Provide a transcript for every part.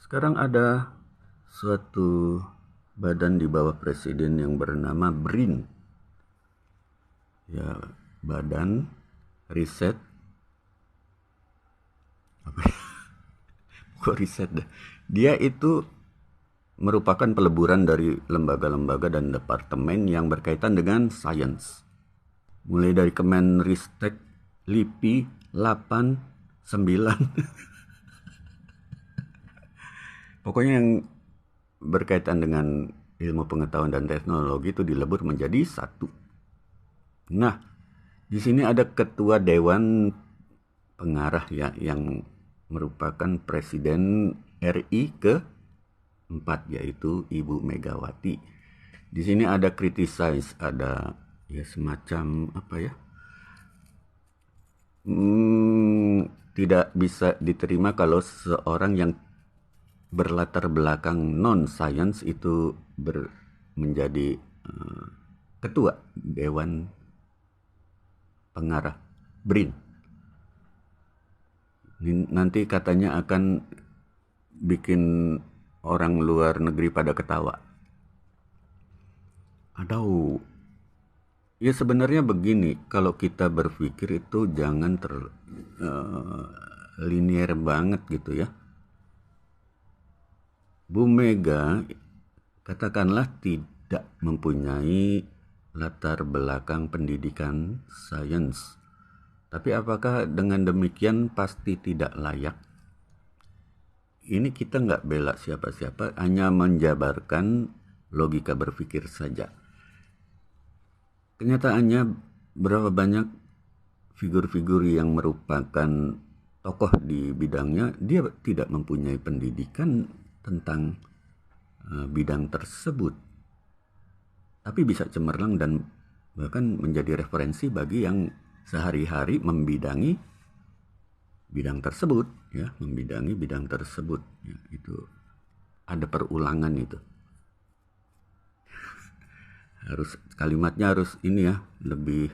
Sekarang ada suatu badan di bawah presiden yang bernama BRIN. Ya, Badan Riset apa ya? Kok riset dah. Dia itu merupakan peleburan dari lembaga-lembaga dan departemen yang berkaitan dengan sains. Mulai dari Kemenristek, LIPI, 8, 9. Pokoknya yang berkaitan dengan ilmu pengetahuan dan teknologi itu dilebur menjadi satu. Nah, di sini ada ketua dewan pengarah ya, yang merupakan presiden RI ke-4, yaitu Ibu Megawati. Di sini ada criticize, ada ya semacam apa ya, tidak bisa diterima kalau seorang yang berlatar belakang non-science itu menjadi ketua Dewan Pengarah BRIN. Nanti katanya akan bikin orang luar negeri pada ketawa. Aduh, ya sebenarnya begini, kalau kita berpikir itu jangan linier banget gitu ya. Bu Mega katakanlah tidak mempunyai latar belakang pendidikan sains. Tapi apakah dengan demikian pasti tidak layak? Ini kita nggak bela siapa-siapa, hanya menjabarkan logika berpikir saja. Kenyataannya berapa banyak figur-figur yang merupakan tokoh di bidangnya, dia tidak mempunyai pendidikan tentang bidang tersebut, tapi bisa cemerlang dan bahkan menjadi referensi bagi yang sehari-hari membidangi bidang tersebut ya, ya, itu ada perulangan itu. Harus kalimatnya harus ini ya, lebih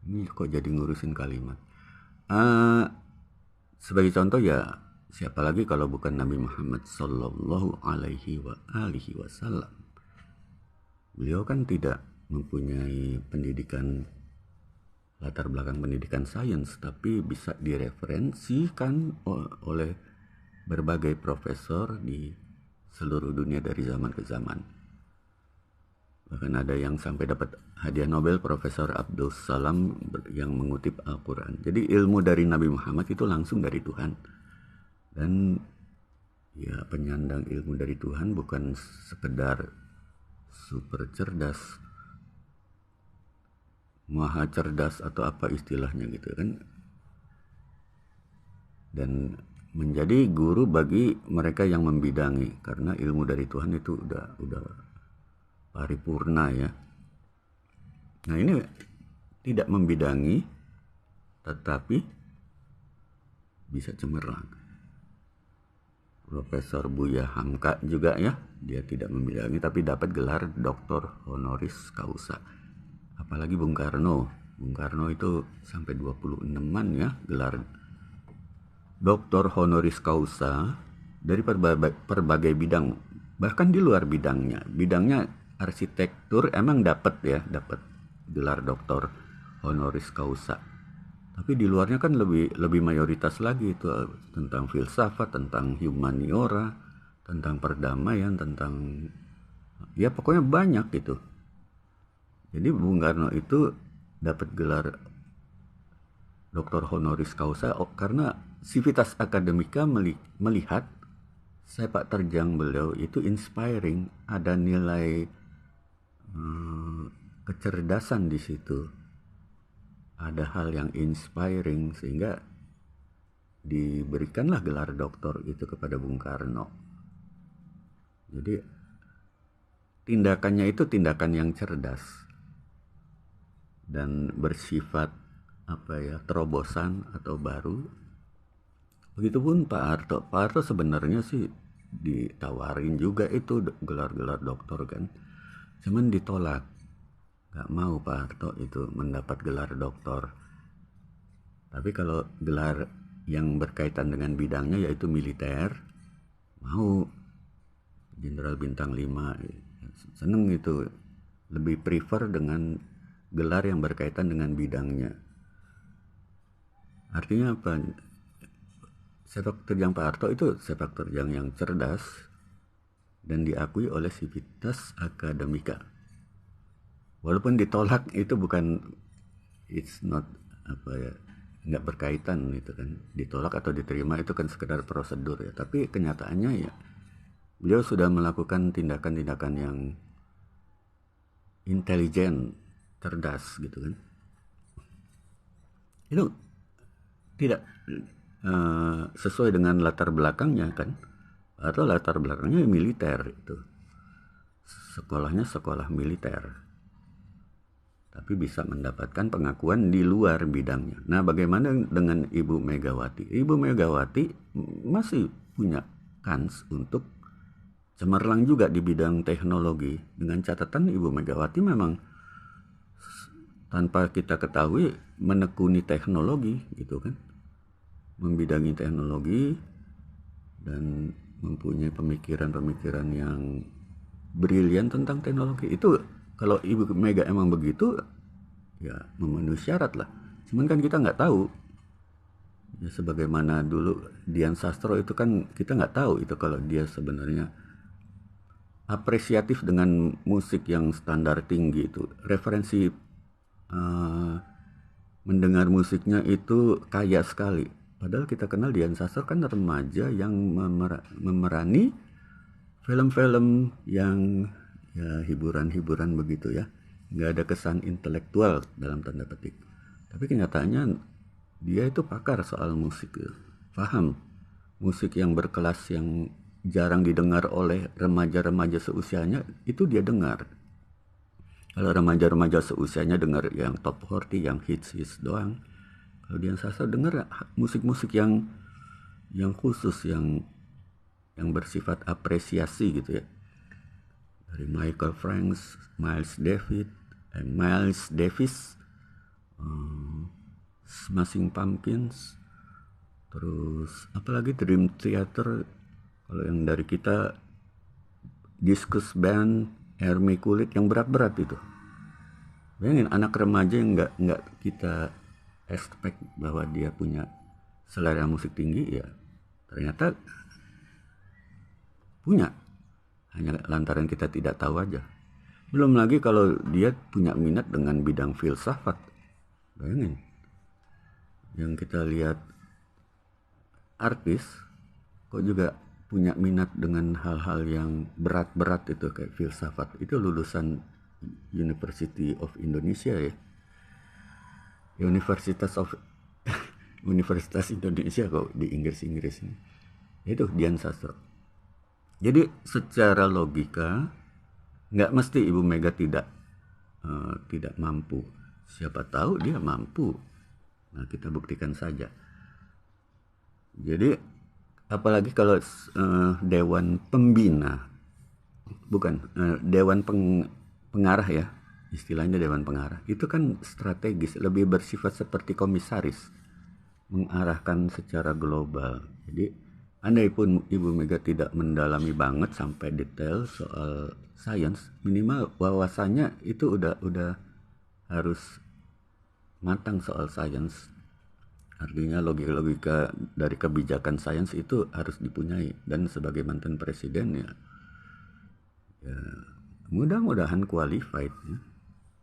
ini kok jadi ngurusin kalimat. Sebagai contoh ya, siapa lagi kalau bukan Nabi Muhammad Sallallahu Alaihi Wasallam. Beliau kan tidak mempunyai pendidikan, latar belakang pendidikan sains, tapi bisa direferensikan oleh berbagai profesor di seluruh dunia dari zaman ke zaman. Bahkan ada yang sampai dapat hadiah Nobel, Profesor Abdul Salam, yang mengutip Al-Quran. Jadi ilmu dari Nabi Muhammad itu langsung dari Tuhan. Dan ya, penyandang ilmu dari Tuhan bukan sekedar super cerdas, maha cerdas atau apa istilahnya gitu kan. Dan menjadi guru bagi mereka yang membidangi, karena ilmu dari Tuhan itu udah paripurna ya. Nah, ini tidak membidangi tetapi bisa cemerlang. Profesor Buya Hamka juga ya, dia tidak membidangi tapi dapat gelar doktor honoris causa. Apalagi Bung Karno itu sampai 26-an ya gelar doktor honoris causa dari berbagai bidang, bahkan di luar bidangnya arsitektur emang dapat gelar doktor honoris causa, tapi di luarnya kan lebih mayoritas lagi itu tentang filsafat, tentang humaniora, tentang perdamaian, tentang ya pokoknya banyak gitu. Jadi Bung Karno itu dapat gelar doktor honoris causa karena Civitas Academica melihat sepak terjang beliau itu inspiring, ada nilai kecerdasan di situ, ada hal yang inspiring, sehingga diberikanlah gelar doktor itu kepada Bung Karno. Jadi tindakannya itu tindakan yang cerdas dan bersifat terobosan atau baru. Begitupun Pak Harto sebenarnya sih ditawarin juga itu gelar-gelar doktor kan, cuman ditolak, nggak mau Pak Harto itu mendapat gelar doktor. Tapi kalau gelar yang berkaitan dengan bidangnya yaitu militer, mau jenderal bintang 5, seneng itu, lebih prefer dengan gelar yang berkaitan dengan bidangnya. Artinya apa? Sepak terjang Pak Harto itu sepak terjang yang cerdas dan diakui oleh Civitas Akademika. Walaupun ditolak itu bukan, it's not apa ya, nggak berkaitan itu kan, ditolak atau diterima itu kan sekedar prosedur ya, tapi kenyataannya ya beliau sudah melakukan tindakan-tindakan yang intelijen, cerdas gitu kan. Itu tidak sesuai dengan latar belakangnya kan, atau latar belakangnya militer itu, sekolahnya sekolah militer, tapi bisa mendapatkan pengakuan di luar bidangnya. Nah, bagaimana dengan Ibu Megawati? Ibu Megawati masih punya kans untuk cemerlang juga di bidang teknologi, dengan catatan Ibu Megawati memang tanpa kita ketahui menekuni teknologi gitu kan, membidangi teknologi dan mempunyai pemikiran-pemikiran yang brilian tentang teknologi. Itu kalau Ibu Mega emang begitu ya memenuhi syarat lah. Cuman kan kita nggak tahu ya, sebagaimana dulu Dian Sastro itu kan kita nggak tahu itu kalau dia sebenarnya apresiatif dengan musik yang standar tinggi itu, referensi mendengar musiknya itu kaya sekali. Padahal kita kenal Dian Sastro kan remaja yang memerani film-film yang ya hiburan-hiburan begitu ya, nggak ada kesan intelektual dalam tanda petik. Tapi kenyataannya dia itu pakar soal musik, paham musik yang berkelas yang jarang didengar oleh remaja-remaja seusianya, itu dia dengar. Kalau remaja-remaja seusianya dengar yang top 40, yang hits doang. Kalau Dian Sastro dengar musik-musik yang khusus, yang bersifat apresiasi gitu ya. Dari Michael Franks, Miles Davis, Smashing Pumpkins, terus apalagi Dream Theater. Kalau yang dari kita Discus Band, Herme Kulit yang berat-berat itu. Bayangin anak remaja yang nggak kita expect bahwa dia punya selera musik tinggi, ya ternyata punya, hanya lantaran kita tidak tahu aja. Belum lagi kalau dia punya minat dengan bidang filsafat. Bayangin, yang kita lihat artis kok juga punya minat dengan hal-hal yang berat-berat itu kayak filsafat. Itu lulusan University of Indonesia ya, Universitas Indonesia kok di Inggris ini. Itu Dian Sastro. Jadi secara logika nggak mesti Ibu Mega tidak mampu. Siapa tahu dia mampu. Nah, kita buktikan saja. Jadi apalagi kalau Dewan Pembina, bukan Dewan Pengarah ya, istilahnya Dewan Pengarah, itu kan strategis, lebih bersifat seperti komisaris, mengarahkan secara global. Jadi andai pun Ibu Mega tidak mendalami banget sampai detail soal sains, minimal wawasannya itu udah harus matang soal sains. Artinya logika dari kebijakan sains itu harus dipunyai. Dan sebagai mantan presiden ya mudah-mudahan qualified ya.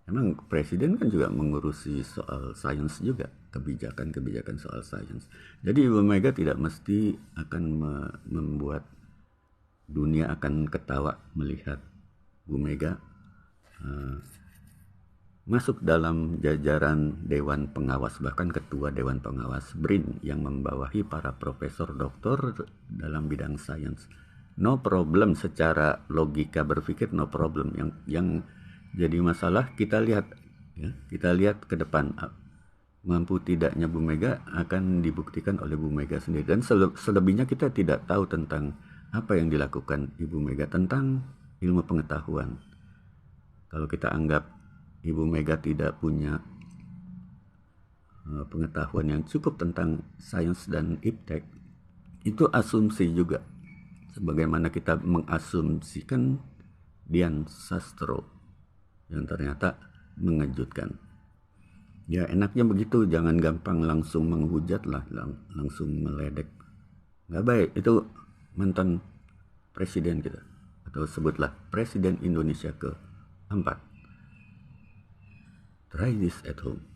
Memang presiden kan juga mengurusi soal sains juga, kebijakan soal sains. Jadi Ibu Mega tidak mesti akan membuat dunia akan ketawa melihat Bu Mega masuk dalam jajaran Dewan Pengawas, bahkan Ketua Dewan Pengawas BRIN yang membawahi para profesor doktor dalam bidang sains. No problem, secara logika berpikir no problem. Yang jadi masalah kita lihat ke depan, mampu tidaknya Bu Mega akan dibuktikan oleh Bu Mega sendiri. Dan selebihnya kita tidak tahu tentang apa yang dilakukan Ibu Mega tentang ilmu pengetahuan. Kalau kita anggap Ibu Mega tidak punya pengetahuan yang cukup tentang sains dan iptek, itu asumsi juga. sebagaimana kita mengasumsikan Dian Sastro yang ternyata mengejutkan. Ya enaknya begitu, jangan gampang langsung menghujat lah, langsung meledek. Nggak baik, itu mantan presiden kita, atau sebutlah Presiden Indonesia ke-4. Try this at home.